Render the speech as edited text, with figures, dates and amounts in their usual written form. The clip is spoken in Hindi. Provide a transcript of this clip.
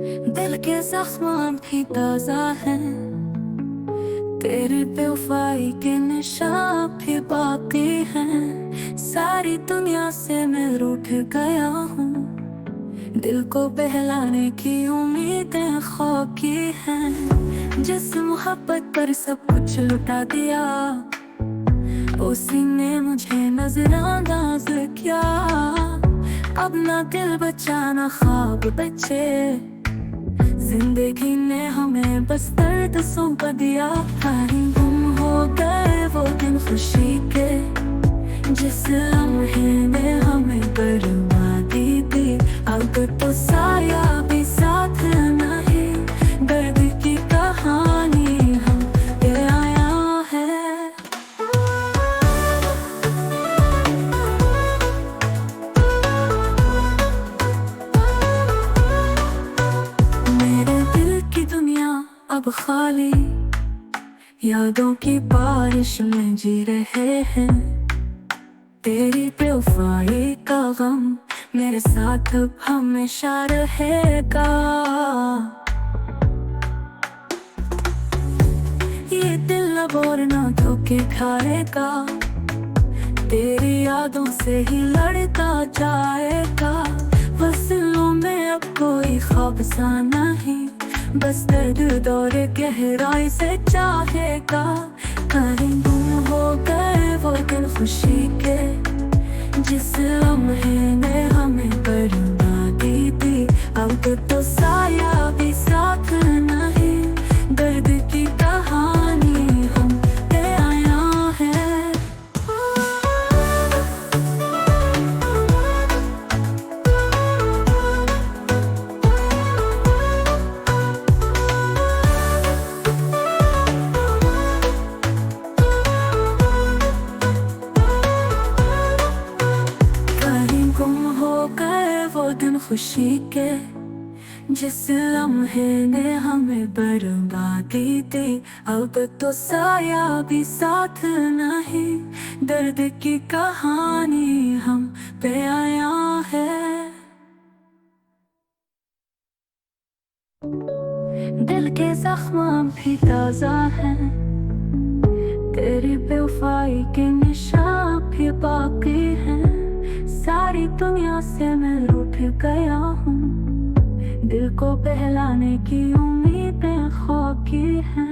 दिल के ज़ख्म भी ताज़ा हैं, तेरी बेवफाई के निशान भी बाकी हैं। सारी दुनिया से मैं रूठ गया हूँ, दिल को बहलाने की उम्मीदें ख्वाब की हैं। जिस मोहब्बत पर सब कुछ लुटा दिया, उसी ने मुझे नजरअंदाज किया। अब ना दिल बचा ना ख्वाब बचे, जिंदगी ने हमें बस दर्द सौंप दिया। कहीं गुम हो गए वो दिन खुशी के, जिस लम्हे ने हमें बर्बादी दी। अब तो साया भी साथ नहीं, दर्द की कहानी हम पे आया है। मेरे दिल की दुनिया अब खाली, यादों की बारिश में जी रहे हैं। तेरी बेवफाई का गम मेरे साथ अब हमेशा रहेगा। ये दिल अब और ना धोखे खाएगा, तेरी यादों से ही लड़ता जाएगा। फसलों में अब कोई ख्वाब सा नहीं, बस दर्द और गहराई से चाहेगा। कहीं गुम हो गए वो दिन खुशी के, जिस लम्हे ने हमें बर्बादी दी। अब तो साया भी साथ नहीं, दर्द की कहानी हम पे आया है। वो दिन खुशी के, जिस लम्हे ने हमें बर्बादी दी। अब तो साया भी साथ नहीं, दर्द की कहानी हम पे आया है। दिल के ज़ख्म भी ताज़ा हैं, तेरी बेवफाई के निशान भी बाकी हैं। सारी दुनिया से मैं रूठ गया हूँ, दिल को बहलाने की उम्मीदें खो की हैं।